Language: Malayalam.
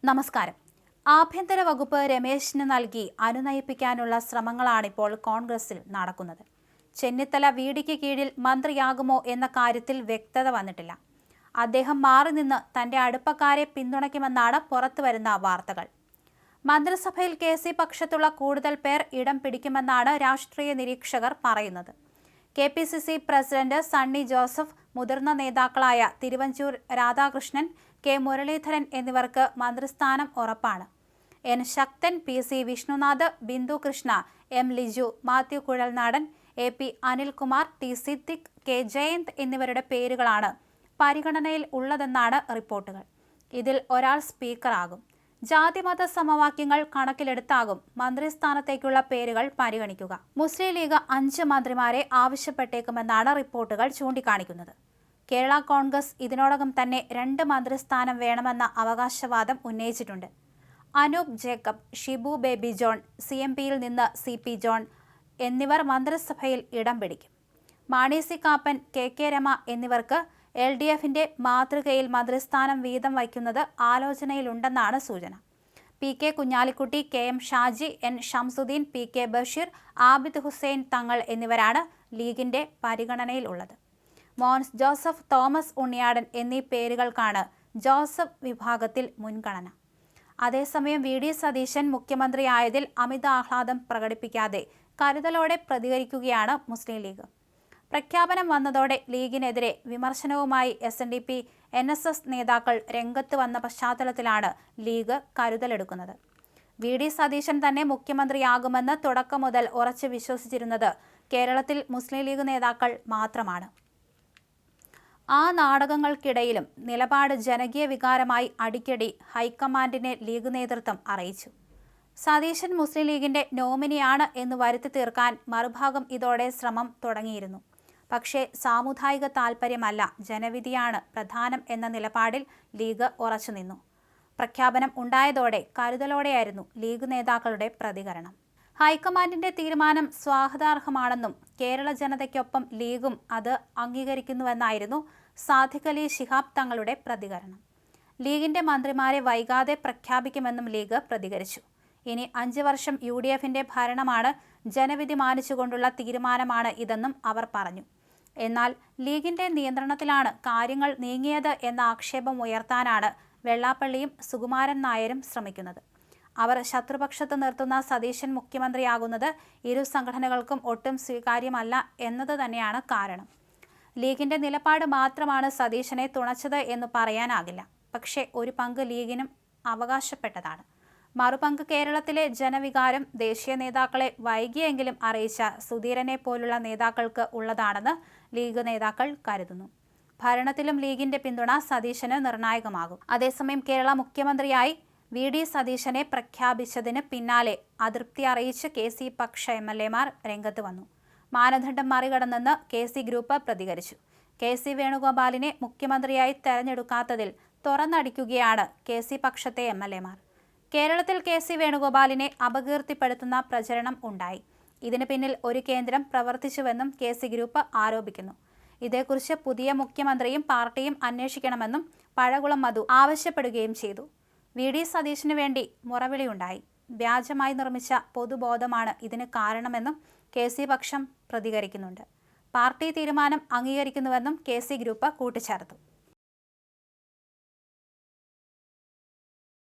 നമസ്കാരം. ആഭ്യന്തര വകുപ്പ് രമേശിന് നൽകി അനുനയിപ്പിക്കാനുള്ള ശ്രമങ്ങളാണിപ്പോൾ കോൺഗ്രസിൽ നടക്കുന്നത്. ചെന്നിത്തല വിഡിക്ക് കീഴിൽ മന്ത്രിയാകുമോ എന്ന കാര്യത്തിൽ വ്യക്തത വന്നിട്ടില്ല. അദ്ദേഹം മാറി നിന്ന് തന്റെ അടുപ്പക്കാരെ പിന്തുണയ്ക്കുമെന്നാണ് പുറത്തുവരുന്ന വാർത്തകൾ. മന്ത്രിസഭയിൽ കെ.സി. പക്ഷത്തുള്ള കൂടുതൽ പേർ ഇടം പിടിക്കുമെന്നാണ് രാഷ്ട്രീയ നിരീക്ഷകർ പറയുന്നത്. കെ.പി.സി.സി. പ്രസിഡന്റ് സണ്ണി ജോസഫ്, മുതിർന്ന നേതാക്കളായ തിരുവഞ്ചൂർ രാധാകൃഷ്ണൻ, കെ. മുരളീധരൻ എന്നിവർക്ക് മന്ത്രിസ്ഥാനം ഉറപ്പാണ്. N. Sakthan, P C. Vishnunath, Bindu Krishna, M. Liju, Mathew Kuzhalnadan, A P. Anilkumar, T. Siddique, K. Jayanth എന്നിവരുടെ പേരുകളാണ് പരിഗണനയിൽ ഉള്ളതെന്നാണ് റിപ്പോർട്ടുകൾ. ഇതിൽ ഒരാൾ സ്പീക്കറാകും. ജാതിമത സമവാക്യങ്ങൾ കണക്കിലെടുത്താകും മന്ത്രിസ്ഥാനത്തേക്കുള്ള പേരുകൾ പരിഗണിക്കുക. മുസ്ലിം ലീഗ് 5 മന്ത്രിമാരെ ആവശ്യപ്പെട്ടേക്കുമെന്നാണ് റിപ്പോർട്ടുകൾ ചൂണ്ടിക്കാണിക്കുന്നത്. കേരള കോൺഗ്രസ് ഇതിനോടകം തന്നെ 2 മന്ത്രിസ്ഥാനം വേണമെന്ന അവകാശവാദം ഉന്നയിച്ചിട്ടുണ്ട്. അനൂപ് ജേക്കബ്, ഷിബു ബേബി ജോൺ, CMPയിൽ നിന്ന് CP ജോൺ എന്നിവർ മന്ത്രിസഭയിൽ ഇടം പിടിക്കും. മാണി സി കാപ്പൻ, KK രമ എന്നിവർക്ക് LDFന്റെ മാതൃകയിൽ മന്ത്രിസ്ഥാനം വീതം വയ്ക്കുന്നത് ആലോചനയിലുണ്ടെന്നാണ് സൂചന. PK Kunhalikutty, KM Shaji, N. Shamsuddin, PK Basheer, Abid Hussain Thangal എന്നിവരാണ് ലീഗിന്റെ പരിഗണനയിൽ ഉള്ളത്. മോൻസ് ജോസഫ്, തോമസ് ഉണ്ണിയാടൻ എന്നീ പേരുകൾക്കാണ് ജോസഫ് വിഭാഗത്തിൽ മുൻഗണന. അതേസമയം VD സതീശൻ മുഖ്യമന്ത്രിയായതിൽ അമിത ആഹ്ലാദം പ്രകടിപ്പിക്കാതെ കരുതലോടെ പ്രതികരിക്കുകയാണ് മുസ്ലിം ലീഗ്. പ്രഖ്യാപനം വന്നതോടെ ലീഗിനെതിരെ വിമർശനവുമായി SNDP, NSS നേതാക്കൾ രംഗത്ത് വന്ന പശ്ചാത്തലത്തിലാണ് ലീഗ് കരുതലെടുക്കുന്നത്. VD സതീശൻ തന്നെ മുഖ്യമന്ത്രിയാകുമെന്ന് തുടക്കം മുതൽ ഉറച്ചു വിശ്വസിച്ചിരുന്നത് കേരളത്തിൽ മുസ്ലിം ലീഗ് നേതാക്കൾ മാത്രമാണ്. ആ നാടകങ്ങൾക്കിടയിലും നിലപാട് ജനകീയ വികാരമായി അടിക്കടി ഹൈക്കമാൻഡിനെ ലീഗ് നേതൃത്വം അറിയിച്ചു. സതീശൻ മുസ്ലിം ലീഗിന്റെ നോമിനിയാണ് എന്ന് വരുത്തി തീർക്കാൻ മറുഭാഗം ഇതോടെ ശ്രമം തുടങ്ങിയിരുന്നു. പക്ഷേ സാമുദായിക താൽപര്യമല്ല, ജനവിധിയാണ് പ്രധാനം എന്ന നിലപാടിൽ ലീഗ് ഉറച്ചുനിന്നു. പ്രഖ്യാപനം ഉണ്ടായതോടെ കരുതലോടെയായിരുന്നു ലീഗ് നേതാക്കളുടെ പ്രതികരണം. ഹൈക്കമാൻഡിന്റെ തീരുമാനം സ്വാഗതാർഹമാണെന്നും കേരള ജനതയ്ക്കൊപ്പം ലീഗും അത് അംഗീകരിക്കുന്നുവെന്നായിരുന്നു സാദിഖ് അലി ശിഹാബ് തങ്ങളുടെ പ്രതികരണം. ലീഗിന്റെ മന്ത്രിമാരെ വൈകാതെ പ്രഖ്യാപിക്കുമെന്നും ലീഗ് പ്രതികരിച്ചു. ഇനി 5 വർഷം UDFന്റെ ഭരണമാണ്, ജനവിധി മാനിച്ചുകൊണ്ടുള്ള തീരുമാനമാണ് ഇതെന്നും അവർ പറഞ്ഞു. എന്നാൽ ലീഗിന്റെ നിയന്ത്രണത്തിലാണ് കാര്യങ്ങൾ നീങ്ങിയത് എന്ന ആക്ഷേപം ഉയർത്താനാണ് വെള്ളാപ്പള്ളിയും സുകുമാരൻ നായരും ശ്രമിക്കുന്നത്. അവർ ശത്രുപക്ഷത്ത് നിർത്തുന്ന സതീശൻ മുഖ്യമന്ത്രിയാകുന്നത് ഇരു സംഘടനകൾക്കും ഒട്ടും സ്വീകാര്യമല്ല എന്നത് തന്നെയാണ് കാരണം. ലീഗിന്റെ നിലപാട് മാത്രമാണ് സതീശനെ തുണച്ചത് എന്ന് പറയാനാകില്ല. പക്ഷേ ഒരു പങ്ക് ലീഗിനും അവകാശപ്പെട്ടതാണ്. മറുപങ്ക് കേരളത്തിലെ ജനവികാരം ദേശീയ നേതാക്കളെ വൈകിയെങ്കിലും അറിയിച്ച സുധീരനെ പോലുള്ള നേതാക്കൾക്ക് ഉള്ളതാണെന്ന് ലീഗ് നേതാക്കൾ കരുതുന്നു. ഭരണത്തിലും ലീഗിന്റെ പിന്തുണ സതീശന് നിർണായകമാകും. അതേസമയം കേരള മുഖ്യമന്ത്രിയായി VD സതീശനെ പ്രഖ്യാപിച്ചതിന് പിന്നാലെ അതൃപ്തി അറിയിച്ച് KC പക്ഷ MLAമാർ രംഗത്ത് വന്നു. മാനദണ്ഡം മറികടന്നെന്ന് KC ഗ്രൂപ്പ് പ്രതികരിച്ചു. KC വേണുഗോപാലിനെ മുഖ്യമന്ത്രിയായി തെരഞ്ഞെടുക്കാത്തതിൽ തുറന്നടിക്കുകയാണ് KC പക്ഷത്തെ MLAമാർ. കേരളത്തിൽ KC വേണുഗോപാലിനെ അപകീർത്തിപ്പെടുത്തുന്ന പ്രചരണം ഉണ്ടായി. ഇതിന് പിന്നിൽ ഒരു കേന്ദ്രം പ്രവർത്തിച്ചുവെന്നും KC ഗ്രൂപ്പ് ആരോപിക്കുന്നു. ഇതേക്കുറിച്ച് പുതിയ മുഖ്യമന്ത്രിയും പാർട്ടിയും അന്വേഷിക്കണമെന്നും പഴകുളം മധു ആവശ്യപ്പെടുകയും ചെയ്തു. VD സതീശന് വേണ്ടി മുറവിളിയുണ്ടായി. വ്യാജമായി നിർമ്മിച്ച പൊതുബോധമാണ് ഇതിന് കാരണമെന്നും KC പക്ഷം പ്രതികരിക്കുന്നുണ്ട്. പാർട്ടി തീരുമാനം അംഗീകരിക്കുന്നുവെന്നും KC ഗ്രൂപ്പ് കൂട്ടിച്ചേർത്തു.